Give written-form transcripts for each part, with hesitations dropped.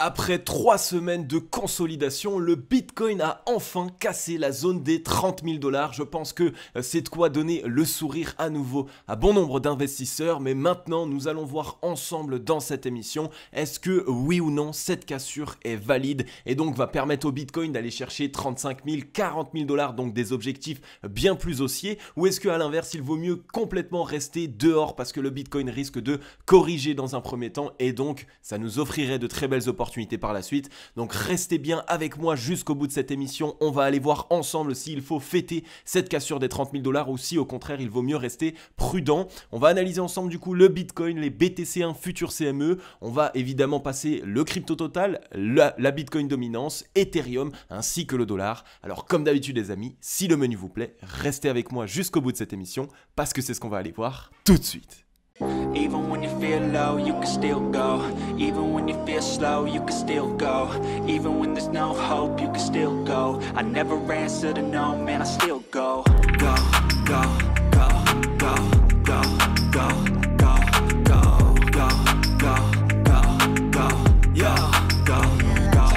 Après 3 semaines de consolidation, le Bitcoin a enfin cassé la zone des 30 000 $. Je pense que c'est de quoi donner le sourire à nouveau à bon nombre d'investisseurs. Mais maintenant, nous allons voir ensemble dans cette émission, est-ce que oui ou non, cette cassure est valide et donc va permettre au Bitcoin d'aller chercher 35 000, 40 000 $, donc des objectifs bien plus haussiers, ou est-ce qu'à l'inverse, il vaut mieux complètement rester dehors parce que le Bitcoin risque de corriger dans un premier temps et donc ça nous offrirait de très belles opportunités par la suite. Donc restez bien avec moi jusqu'au bout de cette émission. On va aller voir ensemble s'il faut fêter cette cassure des 30 000 $ ou si au contraire il vaut mieux rester prudent. On va analyser ensemble du coup le Bitcoin, les BTC1 futurs CME. On va évidemment passer le crypto total, la Bitcoin dominance, Ethereum ainsi que le dollar. Alors comme d'habitude les amis, si le menu vous plaît, restez avec moi jusqu'au bout de cette émission parce que c'est ce qu'on va aller voir tout de suite. Even when you feel low, you can still go. Even when you feel slow, you can still go. Even when there's no hope, you can still go. I never answer to no, man, I still go. Go, go, go, go, go, go, go, go, go, go, go, go, yeah, go, go,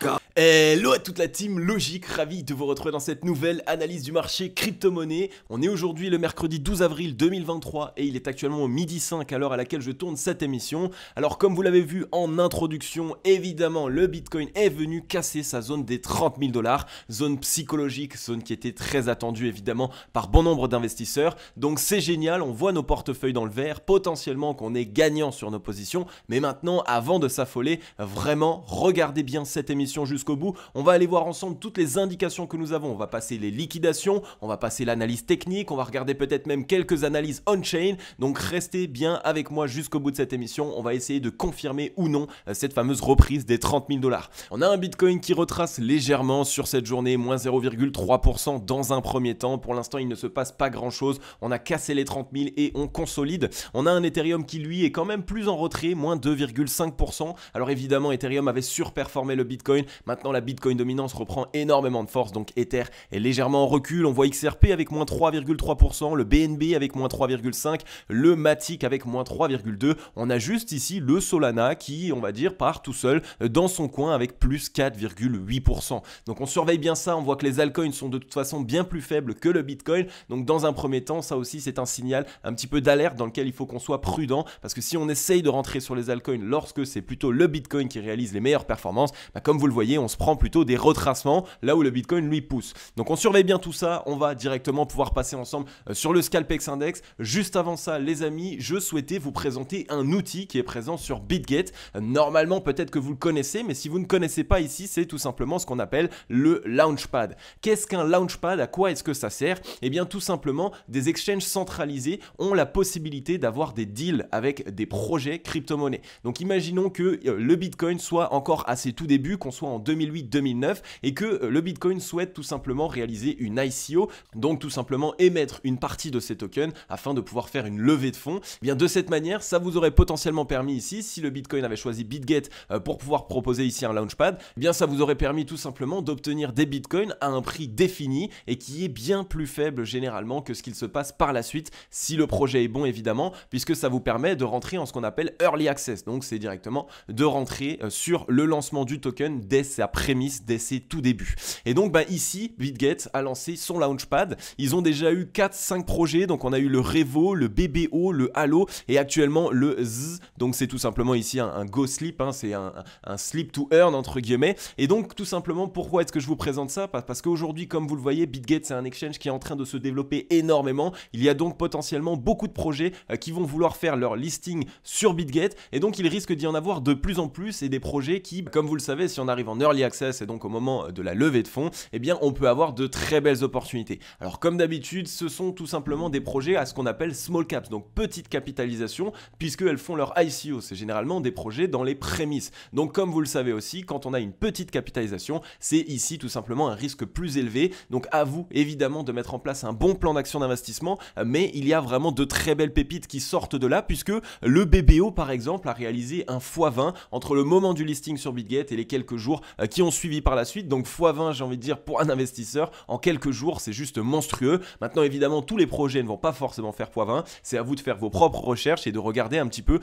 go. Hello à toute la team Logique, ravi de vous retrouver dans cette nouvelle analyse du marché crypto-monnaie. On est aujourd'hui le mercredi 12 avril 2023 et il est actuellement 12h05 à l'heure à laquelle je tourne cette émission. Alors comme vous l'avez vu en introduction, évidemment le Bitcoin est venu casser sa zone des 30 000 $, zone psychologique, zone qui était très attendue évidemment par bon nombre d'investisseurs. Donc c'est génial, on voit nos portefeuilles dans le vert, potentiellement qu'on est gagnant sur nos positions. Mais maintenant, avant de s'affoler, vraiment regardez bien cette émission jusqu'au bout. On va aller voir ensemble toutes les indications que nous avons. On va passer les liquidations, on va passer l'analyse technique, on va regarder peut-être même quelques analyses on-chain. Donc restez bien avec moi jusqu'au bout de cette émission. On va essayer de confirmer ou non cette fameuse reprise des 30 000 $. On a un Bitcoin qui retrace légèrement sur cette journée, moins 0,3% dans un premier temps. Pour l'instant, il ne se passe pas grand-chose. On a cassé les 30 000 et on consolide. On a un Ethereum qui lui est quand même plus en retrait, moins 2,5%. Alors évidemment, Ethereum avait surperformé le Bitcoin. Maintenant, la Bitcoin dominance reprend énormément de force, donc Ether est légèrement en recul. On voit XRP avec moins 3,3%, le BNB avec moins 3,5%, le Matic avec moins 3,2%. On a juste ici le Solana qui, on va dire, part tout seul dans son coin avec plus 4,8%. Donc on surveille bien ça, on voit que les altcoins sont de toute façon bien plus faibles que le Bitcoin. Donc dans un premier temps, ça aussi c'est un signal un petit peu d'alerte dans lequel il faut qu'on soit prudent parce que si on essaye de rentrer sur les altcoins lorsque c'est plutôt le Bitcoin qui réalise les meilleures performances, comme vous le voyez, on se prend plutôt des retracements là où le Bitcoin lui pousse. Donc on surveille bien tout ça, on va directement pouvoir passer ensemble sur le Scalpex Index. Juste avant ça les amis, je souhaitais vous présenter un outil qui est présent sur BitGet. Normalement peut-être que vous le connaissez, mais si vous ne connaissez pas ici, c'est tout simplement ce qu'on appelle le Launchpad. Qu'est-ce qu'un Launchpad? À quoi est-ce que ça sert? Eh bien tout simplement, des exchanges centralisés ont la possibilité d'avoir des deals avec des projets crypto-monnaies. Donc imaginons que le Bitcoin soit encore à ses tout débuts, qu'on soit en 2008-2009 et que le Bitcoin souhaite tout simplement réaliser une ICO, donc tout simplement émettre une partie de ses tokens afin de pouvoir faire une levée de fonds. Eh bien de cette manière, ça vous aurait potentiellement permis ici, si le Bitcoin avait choisi BitGet pour pouvoir proposer ici un Launchpad, eh bien ça vous aurait permis tout simplement d'obtenir des Bitcoins à un prix défini et qui est bien plus faible généralement que ce qu'il se passe par la suite si le projet est bon évidemment, puisque ça vous permet de rentrer en ce qu'on appelle Early Access, donc c'est directement de rentrer sur le lancement du token dès sa prémisse, dès ses tout débuts. Et donc ici, BitGet a lancé son Launchpad. Ils ont déjà eu 4-5 projets, donc on a eu le Revo, le BBO, le Halo et actuellement le Z, donc c'est tout simplement ici un Go Sleep, c'est un Sleep to Earn entre guillemets. Et donc tout simplement, pourquoi est-ce que je vous présente ça? Parce qu'aujourd'hui, comme vous le voyez, BitGet c'est un exchange qui est en train de se développer énormément. Il y a donc potentiellement beaucoup de projets qui vont vouloir faire leur listing sur BitGet et donc il risque d'y en avoir de plus en plus et des projets qui, comme vous le savez, si on arrive en Early Access et donc au moment de la levée de fonds, eh bien on peut avoir de très belles opportunités. Alors comme d'habitude, ce sont tout simplement des projets à ce qu'on appelle small caps, donc petite capitalisation, puisqu'elles font leur ICO. C'est généralement des projets dans les prémices. Donc comme vous le savez aussi, quand on a une petite capitalisation, c'est ici tout simplement un risque plus élevé. Donc à vous évidemment de mettre en place un bon plan d'action d'investissement, mais il y a vraiment de très belles pépites qui sortent de là, puisque le BBO par exemple a réalisé un x20 entre le moment du listing sur BitGet et les quelques jours qui ont suivi par la suite. Donc x20, j'ai envie de dire, pour un investisseur en quelques jours, c'est juste monstrueux. Maintenant évidemment tous les projets ne vont pas forcément faire x20, c'est à vous de faire vos propres recherches et de regarder un petit peu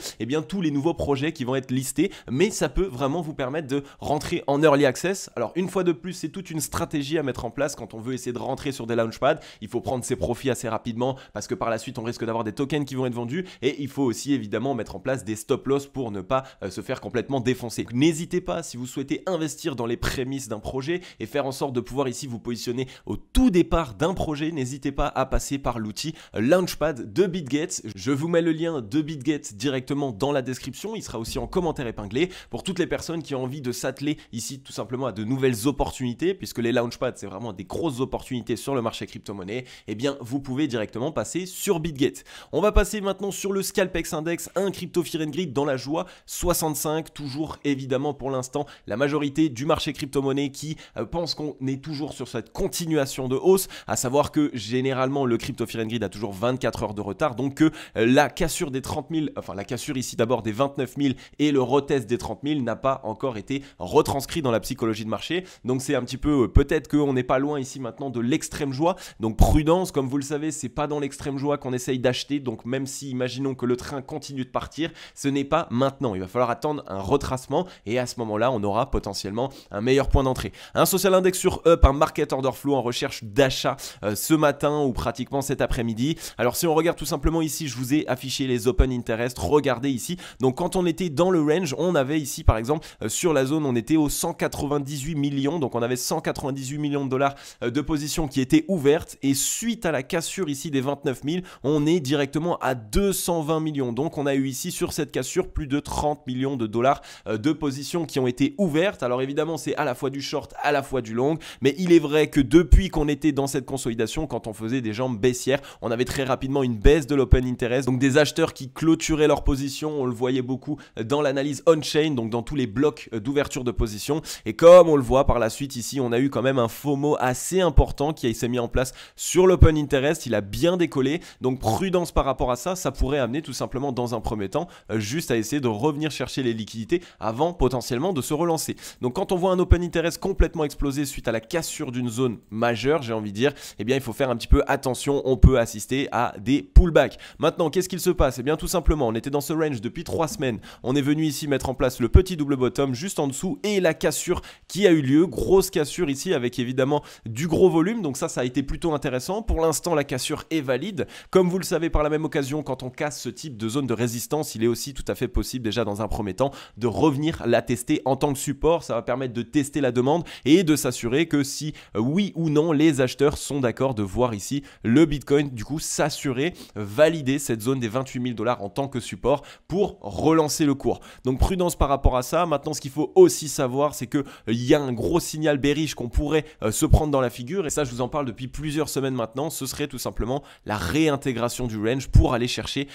tous les nouveaux projets qui vont être listés, mais ça peut vraiment vous permettre de rentrer en early access. Alors une fois de plus, c'est toute une stratégie à mettre en place quand on veut essayer de rentrer sur des launchpads. Il faut prendre ses profits assez rapidement parce que par la suite on risque d'avoir des tokens qui vont être vendus, et il faut aussi évidemment mettre en place des stop loss pour ne pas se faire complètement défoncer. N'hésitez pas, si vous souhaitez investir dans les prémices d'un projet et faire en sorte de pouvoir ici vous positionner au tout départ d'un projet, n'hésitez pas à passer par l'outil Launchpad de BitGet. Je vous mets le lien de BitGet directement dans la description, il sera aussi en commentaire épinglé pour toutes les personnes qui ont envie de s'atteler ici tout simplement à de nouvelles opportunités, puisque les launchpads c'est vraiment des grosses opportunités sur le marché crypto-monnaie. Et bien vous pouvez directement passer sur BitGet. On va passer maintenant sur le Scalpex Index, un crypto Fear and Greed dans la joie, 65, toujours évidemment pour l'instant la majorité du marché crypto-monnaie qui pense qu'on est toujours sur cette continuation de hausse, à savoir que généralement le crypto Fear and Greed a toujours 24 heures de retard, donc que la cassure des 30 000, enfin la cassure ici d'abord des 29 000 et le retest des 30 000 n'a pas encore été retranscrit dans la psychologie de marché. Donc c'est un petit peu, peut-être qu'on n'est pas loin ici maintenant de l'extrême joie, donc prudence, comme vous le savez, c'est pas dans l'extrême joie qu'on essaye d'acheter, donc même si imaginons que le train continue de partir, ce n'est pas maintenant, il va falloir attendre un retracement et à ce moment-là on aura potentiellement un meilleur point d'entrée. Un social index sur Up, un market order flow en recherche d'achat ce matin ou pratiquement cet après-midi. Alors si on regarde tout simplement ici, je vous ai affiché les open interest, regardez ici, donc quand on était dans le range, on avait ici par exemple sur la zone, on était aux 198 millions, donc on avait 198 millions de dollars de positions qui étaient ouvertes, et suite à la cassure ici des 29 000, on est directement à 220 millions, donc on a eu ici sur cette cassure plus de 30 millions de dollars de positions qui ont été ouvertes. Alors évidemment c'est à la fois du short, à la fois du long, mais il est vrai que depuis qu'on était dans cette consolidation, quand on faisait des jambes baissières, on avait très rapidement une baisse de l'open interest, donc des acheteurs qui clôturaient leur position, on le voyait beaucoup dans l'analyse on-chain, donc dans tous les blocs d'ouverture de position, et comme on le voit par la suite ici, on a eu quand même un FOMO assez important qui s'est mis en place sur l'open interest, il a bien décollé, donc prudence par rapport à ça, ça pourrait amener tout simplement dans un premier temps juste à essayer de revenir chercher les liquidités avant potentiellement de se relancer. Donc quand on voit un open interest complètement explosé suite à la cassure d'une zone majeure, j'ai envie de dire, eh bien il faut faire un petit peu attention, on peut assister à des pullbacks. Maintenant qu'est-ce qu'il se passe? Eh bien tout simplement, on était dans ce range depuis 3 semaines, on est venu ici mettre en place le petit double bottom juste en dessous et la cassure qui a eu lieu, grosse cassure ici avec évidemment du gros volume, donc ça a été plutôt intéressant. Pour l'instant la cassure est valide, comme vous le savez par la même occasion, quand on casse ce type de zone de résistance, il est aussi tout à fait possible déjà dans un premier temps de revenir la tester en tant que support, ça va permettre de tester la demande et de s'assurer que si oui ou non les acheteurs sont d'accord de voir ici le Bitcoin du coup s'assurer, valider cette zone des 28 000 dollars en tant que support pour relancer le cours. Donc prudence par rapport à ça. Maintenant ce qu'il faut aussi savoir, c'est qu'il y a un gros signal bearish qu'on pourrait se prendre dans la figure, et ça je vous en parle depuis plusieurs semaines maintenant, ce serait tout simplement la réintégration du range pour aller chercher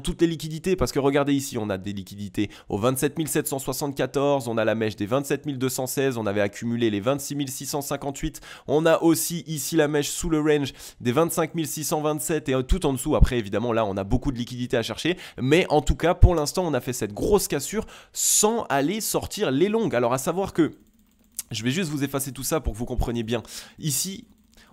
toutes les liquidités, parce que regardez ici, on a des liquidités au 27 774, on a la mèche des 27 216, on avait accumulé les 26 658, on a aussi ici la mèche sous le range des 25 627 et tout en dessous, après évidemment là on a beaucoup de liquidités à chercher, mais en tout cas pour l'instant on a fait cette grosse cassure sans aller sortir les longues. Alors à savoir que, je vais juste vous effacer tout ça pour que vous compreniez bien, ici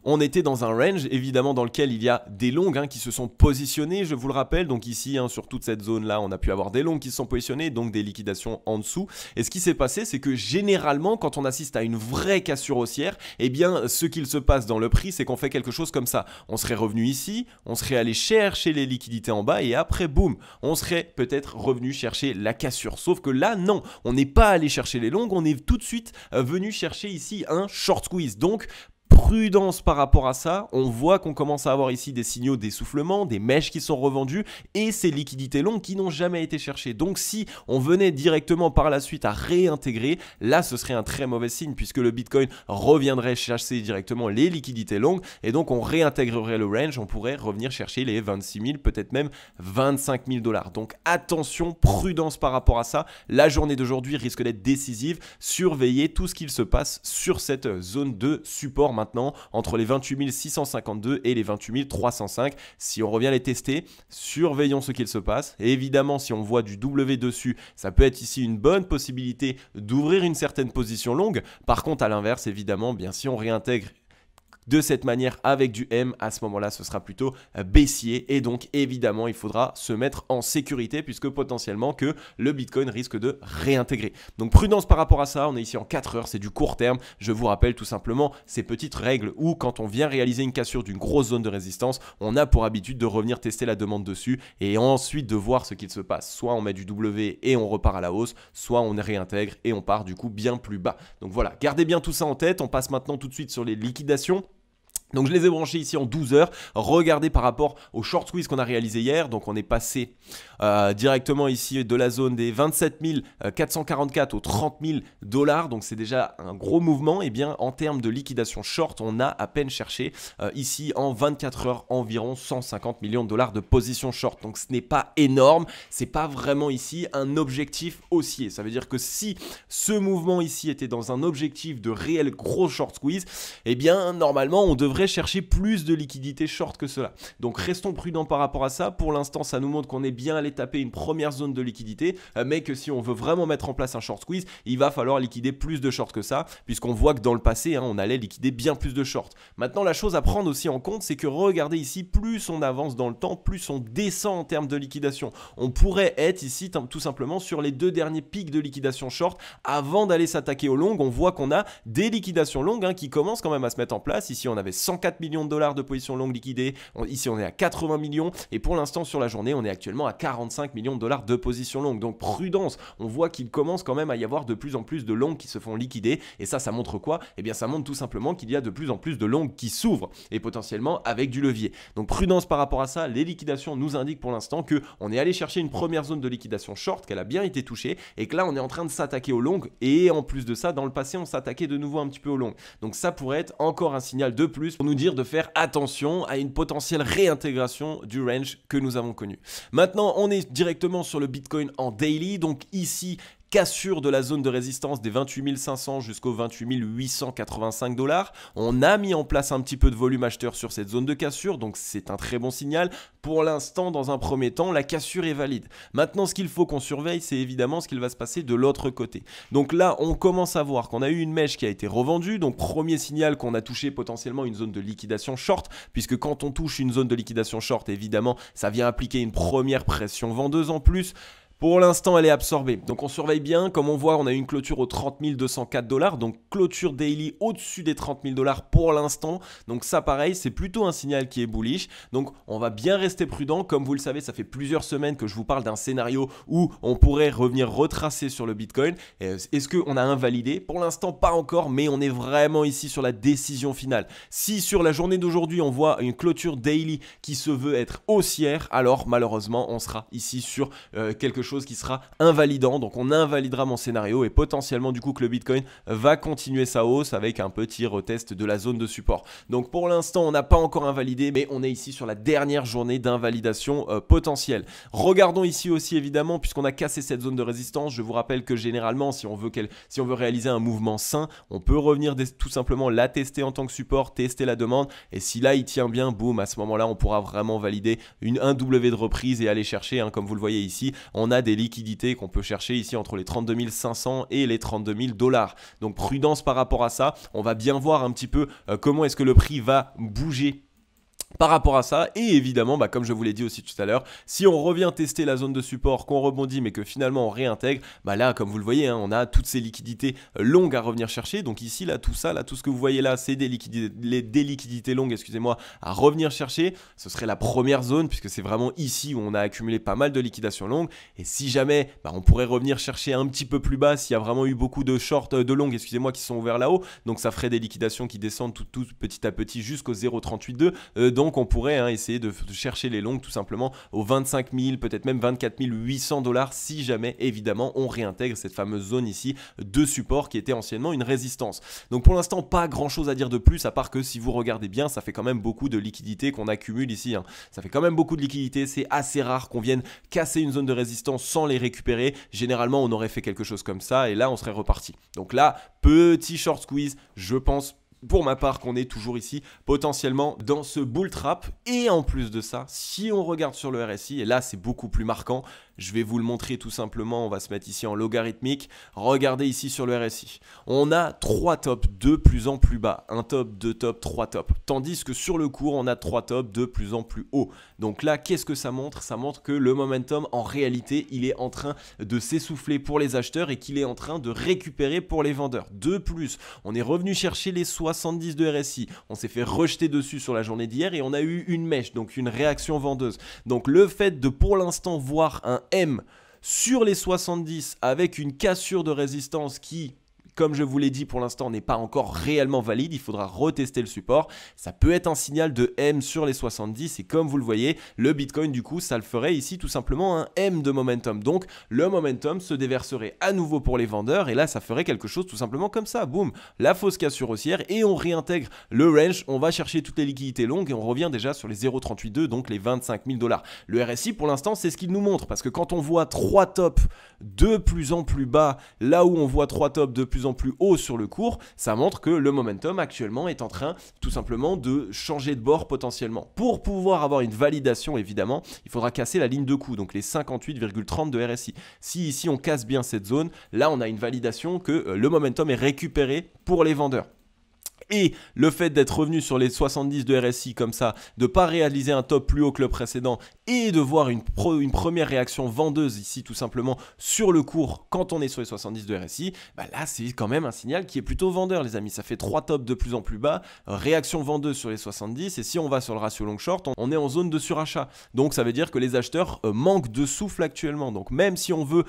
on était dans un range évidemment dans lequel il y a des longues qui se sont positionnées, je vous le rappelle, donc ici sur toute cette zone là on a pu avoir des longues qui se sont positionnées, donc des liquidations en dessous, et ce qui s'est passé c'est que généralement quand on assiste à une vraie cassure haussière, eh bien ce qu'il se passe dans le prix c'est qu'on fait quelque chose comme ça, on serait revenu ici, on serait allé chercher les liquidités en bas et après boum, on serait peut-être revenu chercher la cassure, sauf que là non, on n'est pas allé chercher les longues, on est tout de suite venu chercher ici un short squeeze, donc prudence par rapport à ça, on voit qu'on commence à avoir ici des signaux d'essoufflement, des mèches qui sont revendues et ces liquidités longues qui n'ont jamais été cherchées. Donc si on venait directement par la suite à réintégrer, là ce serait un très mauvais signe puisque le Bitcoin reviendrait chasser directement les liquidités longues et donc on réintégrerait le range, on pourrait revenir chercher les 26 000, peut-être même 25 000 dollars. Donc attention, prudence par rapport à ça, la journée d'aujourd'hui risque d'être décisive, surveillez tout ce qu'il se passe sur cette zone de support maintenant entre les 28 652 et les 28 305. Si on revient les tester, surveillons ce qu'il se passe. Et évidemment, si on voit du W dessus, ça peut être ici une bonne possibilité d'ouvrir une certaine position longue. Par contre, à l'inverse, évidemment, bien si on réintègre de cette manière avec du M, à ce moment-là, ce sera plutôt baissier et donc évidemment, il faudra se mettre en sécurité puisque potentiellement que le Bitcoin risque de réintégrer. Donc prudence par rapport à ça, on est ici en 4 heures, c'est du court terme. Je vous rappelle tout simplement ces petites règles où quand on vient réaliser une cassure d'une grosse zone de résistance, on a pour habitude de revenir tester la demande dessus et ensuite de voir ce qu'il se passe. Soit on met du W et on repart à la hausse, soit on réintègre et on part du coup bien plus bas. Donc voilà, gardez bien tout ça en tête. On passe maintenant tout de suite sur les liquidations. Donc je les ai branchés ici en 12 heures. Regardez par rapport au short squeeze qu'on a réalisé hier. Donc on est passé directement ici de la zone des 27 444 aux 30 000 $. Donc c'est déjà un gros mouvement. Et bien en termes de liquidation short, on a à peine cherché ici en 24 heures environ 150 millions de dollars de position short. Donc ce n'est pas énorme. C'est pas vraiment ici un objectif haussier. Ça veut dire que si ce mouvement ici était dans un objectif de réel gros short squeeze, eh bien normalement on devrait chercher plus de liquidité short que cela. Donc restons prudents par rapport à ça. Pour l'instant, ça nous montre qu'on est bien allé taper une première zone de liquidité, mais que si on veut vraiment mettre en place un short squeeze, il va falloir liquider plus de short que ça, puisqu'on voit que dans le passé, on allait liquider bien plus de short. Maintenant, la chose à prendre aussi en compte, c'est que regardez ici, plus on avance dans le temps, plus on descend en termes de liquidation. On pourrait être ici tout simplement sur les 2 derniers pics de liquidation short avant d'aller s'attaquer aux longues. On voit qu'on a des liquidations longues qui commencent quand même à se mettre en place. Ici, on avait 104 millions de dollars de position longue liquidée. Ici, on est à 80 millions. Et pour l'instant, sur la journée, on est actuellement à 45 millions de dollars de position longue. Donc, prudence. On voit qu'il commence quand même à y avoir de plus en plus de longues qui se font liquider. Et ça montre quoi? Eh bien, ça montre tout simplement qu'il y a de plus en plus de longues qui s'ouvrent et potentiellement avec du levier. Donc, prudence par rapport à ça. Les liquidations nous indiquent pour l'instant qu'on est allé chercher une première zone de liquidation short, qu'elle a bien été touchée et que là, on est en train de s'attaquer aux longues. Et en plus de ça, dans le passé, on s'attaquait de nouveau un petit peu aux longues. Donc, ça pourrait être encore un signal de plus pour nous dire de faire attention à une potentielle réintégration du range que nous avons connu. Maintenant, on est directement sur le Bitcoin en daily. Donc ici, cassure de la zone de résistance des 28 500 jusqu'aux 28 885 $. On a mis en place un petit peu de volume acheteur sur cette zone de cassure, donc c'est un très bon signal. Pour l'instant, dans un premier temps, la cassure est valide. Maintenant, ce qu'il faut qu'on surveille, c'est évidemment ce qu'il va se passer de l'autre côté. Donc là, on commence à voir qu'on a eu une mèche qui a été revendue. Donc premier signal qu'on a touché potentiellement une zone de liquidation short, puisque quand on touche une zone de liquidation short, évidemment, ça vient appliquer une première pression vendeuse en plus. Pour l'instant, elle est absorbée. Donc, on surveille bien. Comme on voit, on a une clôture aux 30 204 $. Donc, clôture daily au-dessus des 30 000 $ pour l'instant. Donc, ça, pareil, c'est plutôt un signal qui est bullish. Donc, on va bien rester prudent. Comme vous le savez, ça fait plusieurs semaines que je vous parle d'un scénario où on pourrait revenir retracer sur le Bitcoin. Est-ce qu'on a invalidé? Pour l'instant, pas encore, mais on est vraiment ici sur la décision finale. Si sur la journée d'aujourd'hui, on voit une clôture daily qui se veut être haussière, alors malheureusement, on sera ici sur quelque chose qui sera invalidant. Donc on invalidera mon scénario et potentiellement du coup que le Bitcoin va continuer sa hausse avec un petit retest de la zone de support. Donc pour l'instant on n'a pas encore invalidé, mais on est ici sur la dernière journée d'invalidation potentielle. Regardons ici aussi évidemment, puisqu'on a cassé cette zone de résistance, je vous rappelle que généralement si on veut réaliser un mouvement sain, on peut revenir tout simplement la tester en tant que support, tester la demande, et si là il tient bien, boum, à ce moment là on pourra vraiment valider un W de reprise et aller chercher, comme vous le voyez ici, on a des liquidités qu'on peut chercher ici entre les 32 500 et les 32 000 $. Donc prudence par rapport à ça, on va bien voir un petit peu comment est-ce que le prix va bouger par rapport à ça. Et évidemment, comme je vous l'ai dit aussi tout à l'heure, si on revient tester la zone de support, qu'on rebondit mais que finalement on réintègre, là comme vous le voyez, on a toutes ces liquidités longues à revenir chercher. Donc ici là, tout ça là, tout ce que vous voyez là, c'est des liquidités longues, excusez-moi, à revenir chercher. Ce serait la première zone puisque c'est vraiment ici où on a accumulé pas mal de liquidations longues. Et si jamais on pourrait revenir chercher un petit peu plus bas s'il y a vraiment eu beaucoup de de longues, excusez-moi, qui sont ouverts là-haut, donc ça ferait des liquidations qui descendent tout petit à petit jusqu'au 0,38,2. Donc on pourrait essayer de chercher les longues tout simplement aux 25 000, peut-être même 24 800 $ si jamais évidemment on réintègre cette fameuse zone ici de support qui était anciennement une résistance. Donc pour l'instant pas grand chose à dire de plus, à part que si vous regardez bien, ça fait quand même beaucoup de liquidités qu'on accumule ici. Ça fait quand même beaucoup de liquidités, c'est assez rare qu'on vienne casser une zone de résistance sans les récupérer. Généralement on aurait fait quelque chose comme ça et là on serait reparti. Donc là, petit short squeeze, je pense pour ma part qu'on est toujours ici potentiellement dans ce bull trap. Et en plus de ça, si on regarde sur le RSI, et là c'est beaucoup plus marquant, je vais vous le montrer tout simplement, on va se mettre ici en logarithmique. Regardez ici sur le RSI, on a 3 tops de plus en plus bas, un top, 2 tops, 3 tops, tandis que sur le cours on a 3 tops de plus en plus haut. Donc là qu'est-ce que ça montre? Ça montre que le momentum en réalité il est en train de s'essouffler pour les acheteurs et qu'il est en train de récupérer pour les vendeurs. De plus, on est revenu chercher les 70 de RSI, on s'est fait rejeter dessus sur la journée d'hier et on a eu une mèche, donc une réaction vendeuse. Donc le fait de pour l'instant voir un M sur les 70 avec une cassure de résistance qui, comme je vous l'ai dit, pour l'instant n'est pas encore réellement valide, il faudra retester le support. Ça peut être un signal de M sur les 70 et comme vous le voyez, le Bitcoin du coup, ça le ferait ici tout simplement un M de momentum. Donc le momentum se déverserait à nouveau pour les vendeurs et là ça ferait quelque chose tout simplement comme ça. Boum, la fausse cassure haussière et on réintègre le range, on va chercher toutes les liquidités longues et on revient déjà sur les 0,382, donc les 25 000 $. Le RSI pour l'instant c'est ce qu'il nous montre parce que quand on voit 3 tops de plus en plus bas, là où on voit 3 tops de plus en plus haut sur le cours, ça montre que le momentum actuellement est en train tout simplement de changer de bord potentiellement. Pour pouvoir avoir une validation évidemment, il faudra casser la ligne de coup, donc les 58,30 de RSI. Si ici on casse bien cette zone, là on a une validation que le momentum est récupéré pour les vendeurs. Et le fait d'être revenu sur les 70 de RSI comme ça, de ne pas réaliser un top plus haut que le précédent et de voir une première réaction vendeuse ici tout simplement sur le cours quand on est sur les 70 de RSI, bah là c'est quand même un signal qui est plutôt vendeur les amis. Ça fait 3 tops de plus en plus bas, réaction vendeuse sur les 70 et si on va sur le ratio long short, on est en zone de surachat. Donc ça veut dire que les acheteurs manquent de souffle actuellement. Donc même si on veut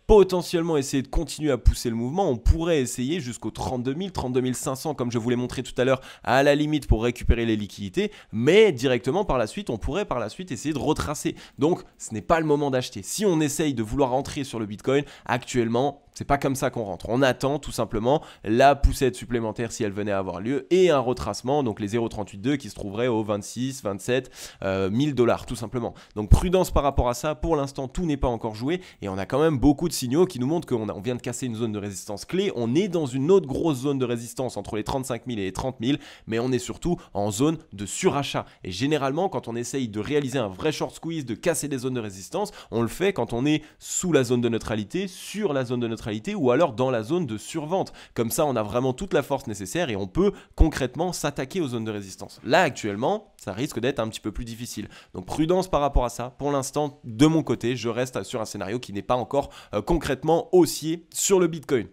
potentiellement essayer de continuer à pousser le mouvement, on pourrait essayer jusqu'aux 32 000, 32 500 comme je vous l'ai montré tout à l'heure à la limite pour récupérer les liquidités, mais directement par la suite, on pourrait par la suite essayer de retracer. Donc ce n'est pas le moment d'acheter. Si on essaye de vouloir rentrer sur le Bitcoin, actuellement, c'est pas comme ça qu'on rentre. On attend tout simplement la poussette supplémentaire si elle venait à avoir lieu et un retracement, donc les 0,382 qui se trouveraient aux 26, 27 000 $ tout simplement. Donc prudence par rapport à ça. Pour l'instant, tout n'est pas encore joué et on a quand même beaucoup de signaux qui nous montrent qu'on vient de casser une zone de résistance clé. On est dans une autre grosse zone de résistance entre les 35 000 et les 30 000, mais on est surtout en zone de surachat. Et généralement, quand on essaye de réaliser un vrai short squeeze, de casser des zones de résistance, on le fait quand on est sous la zone de neutralité, sur la zone de neutralité ou alors dans la zone de survente. Comme ça, on a vraiment toute la force nécessaire et on peut concrètement s'attaquer aux zones de résistance. Là, actuellement, ça risque d'être un petit peu plus difficile. Donc, prudence par rapport à ça. Pour l'instant, de mon côté, je reste sur un scénario qui n'est pas encore concrètement haussier sur le Bitcoin.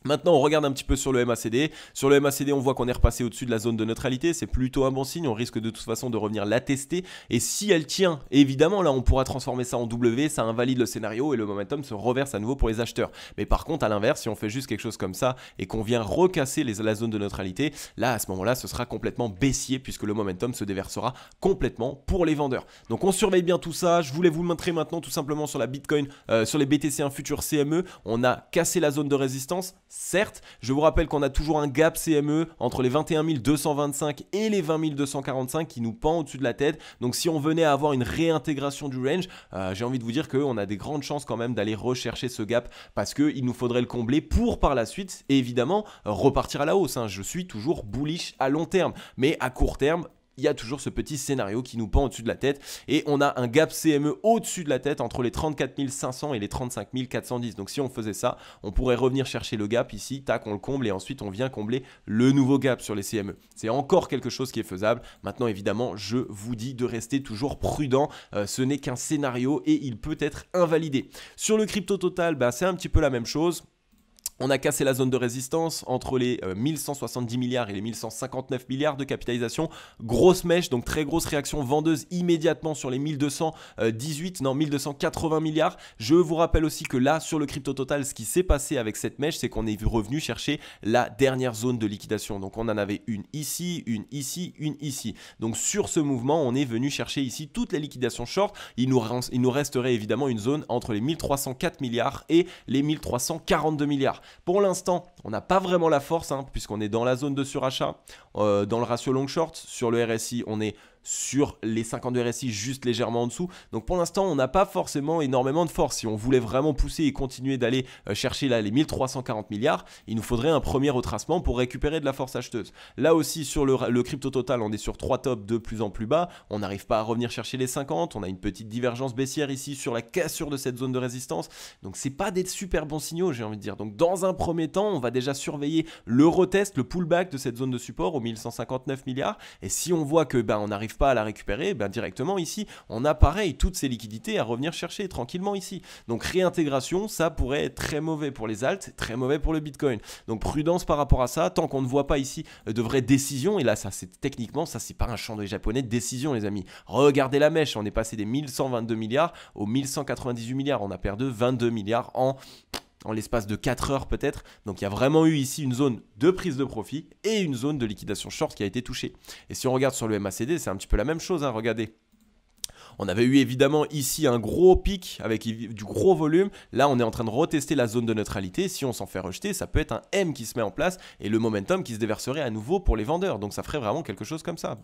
Maintenant, on regarde un petit peu sur le MACD. Sur le MACD, on voit qu'on est repassé au-dessus de la zone de neutralité. C'est plutôt un bon signe. On risque de toute façon de revenir la tester. Et si elle tient, évidemment, là, on pourra transformer ça en W. Ça invalide le scénario et le momentum se reverse à nouveau pour les acheteurs. Mais par contre, à l'inverse, si on fait juste quelque chose comme ça et qu'on vient recasser la zone de neutralité, là, à ce moment-là, ce sera complètement baissier puisque le momentum se déversera complètement pour les vendeurs. Donc, on surveille bien tout ça. Je voulais vous le montrer maintenant tout simplement sur la Bitcoin, sur les BTC1 Future CME. On a cassé la zone de résistance. Certes, je vous rappelle qu'on a toujours un gap CME entre les 21 225 et les 20 245 qui nous pend au-dessus de la tête. Donc si on venait à avoir une réintégration du range, j'ai envie de vous dire qu'on a des grandes chances quand même d'aller rechercher ce gap parce qu'il nous faudrait le combler pour par la suite, et évidemment, repartir à la hausse. Je suis toujours bullish à long terme, mais à court terme, il y a toujours ce petit scénario qui nous pend au-dessus de la tête et on a un gap CME au-dessus de la tête entre les 34 500 et les 35 410. Donc si on faisait ça, on pourrait revenir chercher le gap ici, tac, on le comble et ensuite on vient combler le nouveau gap sur les CME. C'est encore quelque chose qui est faisable. Maintenant évidemment, je vous dis de rester toujours prudent. Ce n'est qu'un scénario et il peut être invalidé. Sur le crypto total, c'est un petit peu la même chose. On a cassé la zone de résistance entre les 1170 milliards et les 1159 milliards de capitalisation. Grosse mèche, donc très grosse réaction vendeuse immédiatement sur les 1280 milliards. Je vous rappelle aussi que là, sur le crypto total, ce qui s'est passé avec cette mèche, c'est qu'on est revenu chercher la dernière zone de liquidation. Donc on en avait une ici, une ici, une ici. Donc sur ce mouvement, on est venu chercher ici toutes les liquidations short. Il nous resterait évidemment une zone entre les 1304 milliards et les 1342 milliards. Pour l'instant, on n'a pas vraiment la force, hein, puisqu'on est dans la zone de surachat, dans le ratio long short. Sur le RSI, on est sur les 52 RSI juste légèrement en dessous. Donc pour l'instant, on n'a pas forcément énormément de force. Si on voulait vraiment pousser et continuer d'aller chercher là les 1340 milliards, il nous faudrait un premier retracement pour récupérer de la force acheteuse. Là aussi, sur le crypto total, on est sur 3 tops de plus en plus bas. On n'arrive pas à revenir chercher les 50. On a une petite divergence baissière ici sur la cassure de cette zone de résistance. Donc c'est pas des super bons signaux, j'ai envie de dire. Donc dans un premier temps, on va déjà surveiller le retest, le pullback de cette zone de support aux 1159 milliards. Et si on voit que on n'arrive pas à la récupérer, directement ici, on a pareil toutes ces liquidités à revenir chercher tranquillement ici. Donc réintégration, ça pourrait être très mauvais pour les alts, très mauvais pour le Bitcoin. Donc prudence par rapport à ça, tant qu'on ne voit pas ici de vraies décisions, et là ça c'est techniquement, ça c'est pas un champ de japonais de décision les amis. Regardez la mèche, on est passé des 1122 milliards aux 1198 milliards, on a perdu 22 milliards en l'espace de 4 heures peut-être. Donc il y a vraiment eu ici une zone de prise de profit et une zone de liquidation short qui a été touchée. Et si on regarde sur le MACD, c'est un petit peu la même chose, hein, regardez. On avait eu évidemment ici un gros pic avec du gros volume. Là, on est en train de retester la zone de neutralité. Si on s'en fait rejeter, ça peut être un M qui se met en place et le momentum qui se déverserait à nouveau pour les vendeurs. Donc, ça ferait vraiment quelque chose comme ça.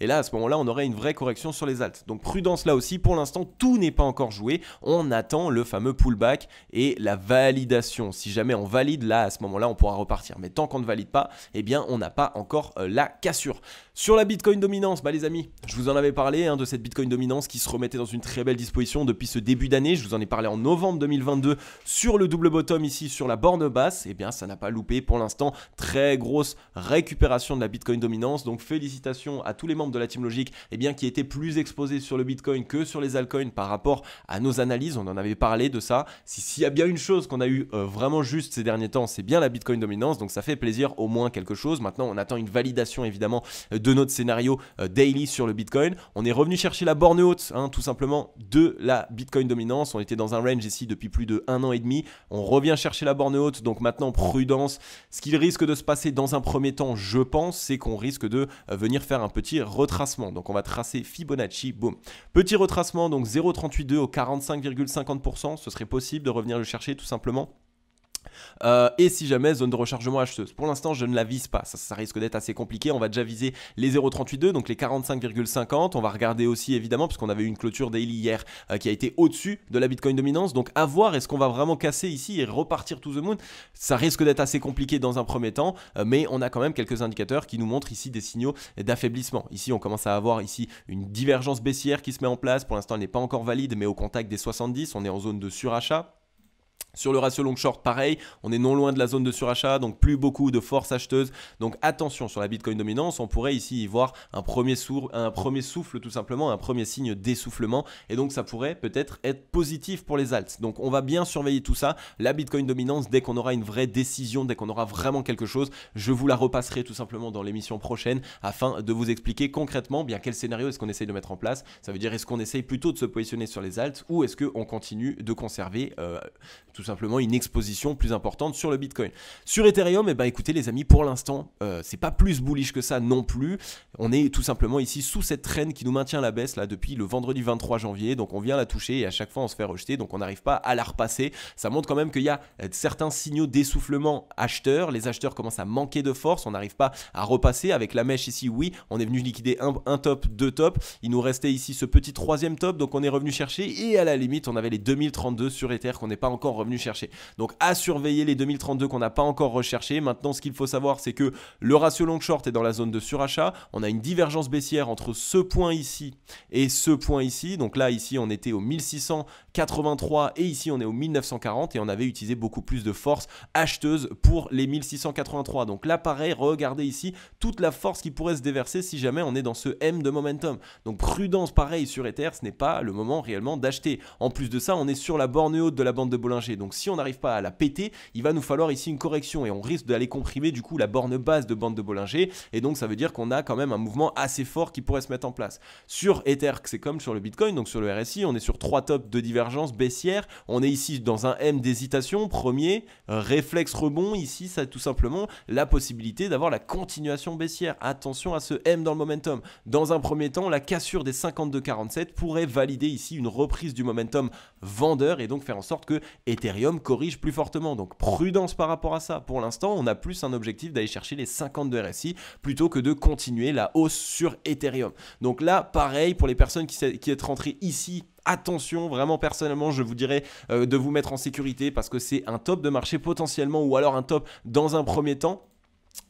Et là, à ce moment-là, on aurait une vraie correction sur les alts. Donc, prudence là aussi. Pour l'instant, tout n'est pas encore joué. On attend le fameux pullback et la validation. Si jamais on valide, là, à ce moment-là, on pourra repartir. Mais tant qu'on ne valide pas, eh bien, on n'a pas encore la cassure. Sur la Bitcoin dominance, les amis, je vous en avais parlé de cette Bitcoin dominance qui se remettait dans une très belle disposition depuis ce début d'année. Je vous en ai parlé en novembre 2022 sur le double bottom ici sur la borne basse. Eh bien, ça n'a pas loupé pour l'instant. Très grosse récupération de la Bitcoin dominance. Donc, félicitations à tous les membres de la Team Logic qui étaient plus exposés sur le Bitcoin que sur les altcoins par rapport à nos analyses. On en avait parlé de ça. S'il y a bien une chose qu'on a eu vraiment juste ces derniers temps, c'est bien la Bitcoin dominance. Donc, ça fait plaisir au moins quelque chose. Maintenant, on attend une validation évidemment de notre scénario daily sur le Bitcoin. On est revenu chercher la borne haute, tout simplement, de la Bitcoin dominance. On était dans un range ici depuis plus de 1 an et demi. On revient chercher la borne haute. Donc maintenant, prudence. Ce qu'il risque de se passer dans un premier temps, je pense, c'est qu'on risque de venir faire un petit retracement. Donc on va tracer Fibonacci. Boum. Petit retracement, donc 0,382 au 45,50%. Ce serait possible de revenir le chercher tout simplement. Et si jamais zone de rechargement acheteuse, pour l'instant je ne la vise pas, ça risque d'être assez compliqué. On va déjà viser les 0,382, donc les 45,50. On va regarder aussi évidemment, puisqu'on avait eu une clôture daily hier qui a été au-dessus de la Bitcoin dominance. Donc à voir, est-ce qu'on va vraiment casser ici et repartir to the moon? Ça risque d'être assez compliqué dans un premier temps, mais on a quand même quelques indicateurs qui nous montrent ici des signaux d'affaiblissement. Ici on commence à avoir ici une divergence baissière qui se met en place. Pour l'instant elle n'est pas encore valide, mais au contact des 70, on est en zone de surachat. Sur le ratio long short, pareil, on est non loin de la zone de surachat, donc plus beaucoup de force acheteuse. Donc attention sur la Bitcoin dominance, on pourrait ici y voir un premier souffle tout simplement, un premier signe d'essoufflement. Et donc ça pourrait peut-être être positif pour les alts. Donc on va bien surveiller tout ça. La Bitcoin dominance, dès qu'on aura une vraie décision, dès qu'on aura vraiment quelque chose, je vous la repasserai tout simplement dans l'émission prochaine afin de vous expliquer concrètement quel scénario est-ce qu'on essaye de mettre en place. Ça veut dire est-ce qu'on essaye plutôt de se positionner sur les alts ou est-ce qu'on continue de conserver tout simplement une exposition plus importante sur le Bitcoin. Sur Ethereum, écoutez les amis, pour l'instant, c'est pas plus bullish que ça non plus. On est tout simplement ici sous cette traîne qui nous maintient à la baisse là depuis le vendredi 23 janvier. Donc on vient la toucher et à chaque fois on se fait rejeter. Donc on n'arrive pas à la repasser. Ça montre quand même qu'il y a certains signaux d'essoufflement acheteurs. Les acheteurs commencent à manquer de force. On n'arrive pas à repasser. Avec la mèche ici, oui, on est venu liquider un top, deux tops. Il nous restait ici ce petit troisième top. Donc on est revenu chercher et à la limite on avait les 2032 sur Ether qu'on n'est pas encore revenu chercher. Donc à surveiller les 2032 qu'on n'a pas encore recherché. Maintenant, ce qu'il faut savoir, c'est que le ratio long short est dans la zone de surachat. On a une divergence baissière entre ce point ici et ce point ici. Donc là, ici, on était au 1683 et ici, on est au 1940 et on avait utilisé beaucoup plus de force acheteuse pour les 1683. Donc là, pareil, regardez ici toute la force qui pourrait se déverser si jamais on est dans ce M de momentum. Donc prudence, pareil, sur Ether, ce n'est pas le moment réellement d'acheter. En plus de ça, on est sur la borne haute de la bande de Bollinger. Donc si on n'arrive pas à la péter, il va nous falloir ici une correction et on risque d'aller comprimer du coup la borne basse de bande de Bollinger et donc ça veut dire qu'on a quand même un mouvement assez fort qui pourrait se mettre en place. Sur Ether, c'est comme sur le Bitcoin, donc sur le RSI, on est sur 3 tops de divergence baissière, on est ici dans un M d'hésitation, premier, réflexe rebond, ici ça a tout simplement la possibilité d'avoir la continuation baissière. Attention à ce M dans le momentum. Dans un premier temps, la cassure des 52,47 pourrait valider ici une reprise du momentum vendeur et donc faire en sorte que Ethereum Ethereum corrige plus fortement. Donc prudence par rapport à ça. Pour l'instant, on a plus un objectif d'aller chercher les 50 de RSI plutôt que de continuer la hausse sur Ethereum. Donc là, pareil, pour les personnes qui êtes rentrées ici, attention, vraiment personnellement je vous dirais de vous mettre en sécurité parce que c'est un top de marché potentiellement ou alors un top dans un premier temps.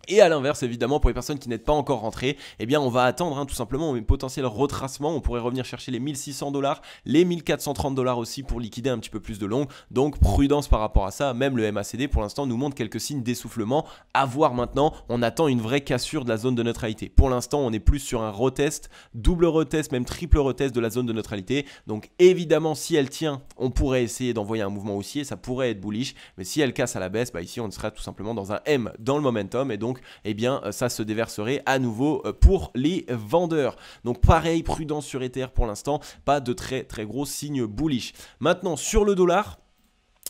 Et à l'inverse, évidemment, pour les personnes qui n'êtes pas encore rentrées, eh bien, on va attendre tout simplement un potentiel retracement. On pourrait revenir chercher les 1600 $, les 1430 $ aussi pour liquider un petit peu plus de long. Donc, prudence par rapport à ça. Même le MACD, pour l'instant, nous montre quelques signes d'essoufflement. À voir maintenant, on attend une vraie cassure de la zone de neutralité. Pour l'instant, on est plus sur un retest, double retest, même triple retest de la zone de neutralité. Donc, évidemment, si elle tient, on pourrait essayer d'envoyer un mouvement haussier. Ça pourrait être bullish. Mais si elle casse à la baisse, ici, on sera tout simplement dans un M dans le momentum. Et donc, eh bien, ça se déverserait à nouveau pour les vendeurs. Donc, pareil, prudence sur Ether pour l'instant, pas de très gros signes bullish. Maintenant, sur le dollar.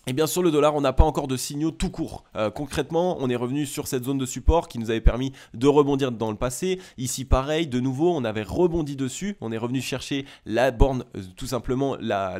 Et bien sur le dollar, on n'a pas encore de signaux tout court. Concrètement, on est revenu sur cette zone de support qui nous avait permis de rebondir dans le passé. Ici, pareil, de nouveau, on avait rebondi dessus. On est revenu chercher la borne, tout simplement la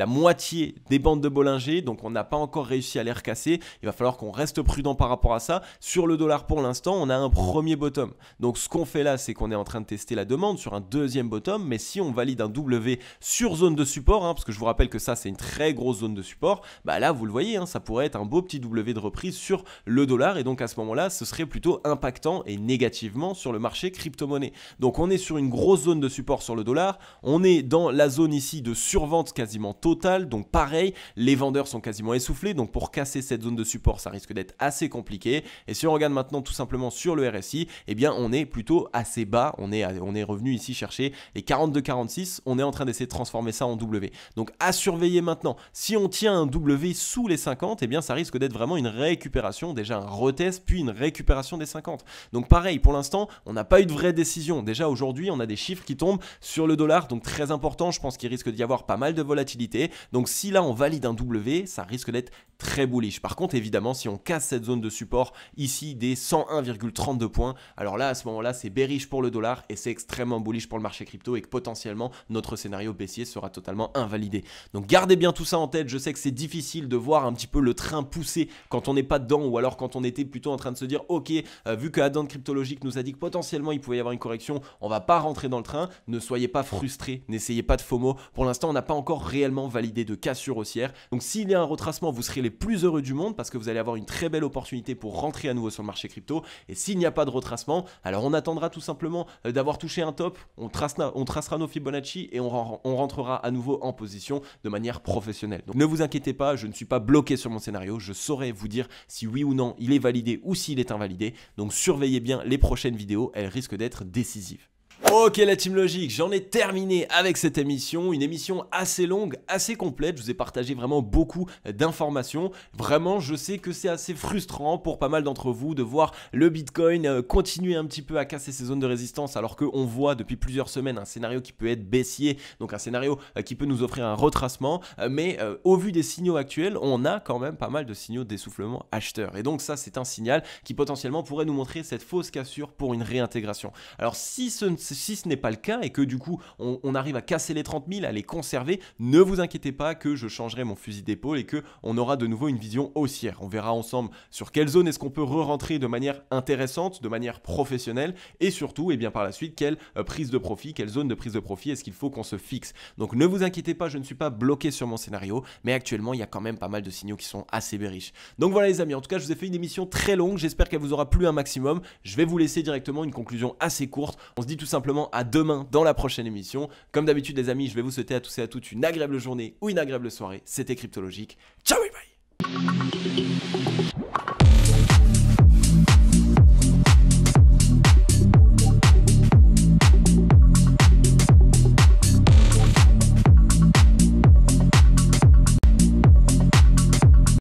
moitié des bandes de Bollinger. Donc, on n'a pas encore réussi à les recasser. Il va falloir qu'on reste prudent par rapport à ça. Sur le dollar, pour l'instant, on a un premier bottom. Donc, ce qu'on fait là, c'est qu'on est en train de tester la demande sur un deuxième bottom. Mais si on valide un W sur zone de support, parce que je vous rappelle que ça, c'est une très grosse zone de support, là, vous le voyez, ça pourrait être un beau petit W de reprise sur le dollar et donc à ce moment-là, ce serait plutôt impactant et négativement sur le marché crypto-monnaie. Donc on est sur une grosse zone de support sur le dollar, on est dans la zone ici de survente quasiment totale, donc pareil, les vendeurs sont quasiment essoufflés, donc pour casser cette zone de support, ça risque d'être assez compliqué. Et si on regarde maintenant tout simplement sur le RSI, eh bien on est plutôt assez bas, on est revenu ici chercher les 42,46, on est en train d'essayer de transformer ça en W. Donc à surveiller maintenant, si on tient un W sous les 50, eh bien ça risque d'être vraiment une récupération, déjà un retest, puis une récupération des 50. Donc pareil, pour l'instant, on n'a pas eu de vraie décision. Déjà aujourd'hui, on a des chiffres qui tombent sur le dollar, donc très important, je pense qu'il risque d'y avoir pas mal de volatilité. Donc si là on valide un W, ça risque d'être très bullish. Par contre, évidemment, si on casse cette zone de support ici des 101,32 points, alors là, à ce moment-là, c'est bearish pour le dollar et c'est extrêmement bullish pour le marché crypto et que potentiellement, notre scénario baissier sera totalement invalidé. Donc gardez bien tout ça en tête, je sais que c'est difficile de voir un petit peu le train pousser quand on n'est pas dedans ou alors quand on était plutôt en train de se dire ok, vu que Adam Cryptologique nous a dit que potentiellement il pouvait y avoir une correction, on va pas rentrer dans le train. Ne soyez pas frustrés, n'essayez pas de FOMO. Pour l'instant, on n'a pas encore réellement validé de cassure haussière. Donc s'il y a un retracement, vous serez les plus heureux du monde parce que vous allez avoir une très belle opportunité pour rentrer à nouveau sur le marché crypto. Et s'il n'y a pas de retracement, alors on attendra tout simplement d'avoir touché un top, on tracera nos Fibonacci et on rentrera à nouveau en position de manière professionnelle. Donc ne vous inquiétez pas, je ne suis pas bloqué sur mon scénario, je saurai vous dire si oui ou non il est validé ou s'il est invalidé. Donc surveillez bien les prochaines vidéos, elles risquent d'être décisives. Ok la team logique, j'en ai terminé avec cette émission, une émission assez longue, assez complète, je vous ai partagé vraiment beaucoup d'informations. Vraiment je sais que c'est assez frustrant pour pas mal d'entre vous de voir le Bitcoin continuer un petit peu à casser ses zones de résistance alors qu'on voit depuis plusieurs semaines un scénario qui peut être baissier, donc un scénario qui peut nous offrir un retracement, mais au vu des signaux actuels, on a quand même pas mal de signaux d'essoufflement acheteur. Et donc ça c'est un signal qui potentiellement pourrait nous montrer cette fausse cassure pour une réintégration. Alors si ce n'est pas le cas et que du coup on arrive à casser les 30 000, à les conserver, ne vous inquiétez pas que je changerai mon fusil d'épaule et qu'on aura de nouveau une vision haussière. On verra ensemble sur quelle zone est-ce qu'on peut re-rentrer de manière intéressante, de manière professionnelle et surtout et bien par la suite quelle prise de profit, quelle zone de prise de profit est-ce qu'il faut qu'on se fixe. Donc ne vous inquiétez pas, je ne suis pas bloqué sur mon scénario, mais actuellement il y a quand même pas mal de signaux qui sont assez bearish. Donc voilà les amis, en tout cas je vous ai fait une émission très longue, j'espère qu'elle vous aura plu un maximum. Je vais vous laisser directement une conclusion assez courte. On se dit tout simplement à demain dans la prochaine émission. Comme d'habitude les amis, je vais vous souhaiter à tous et à toutes une agréable journée ou une agréable soirée. C'était Cryptologique. Ciao et bye.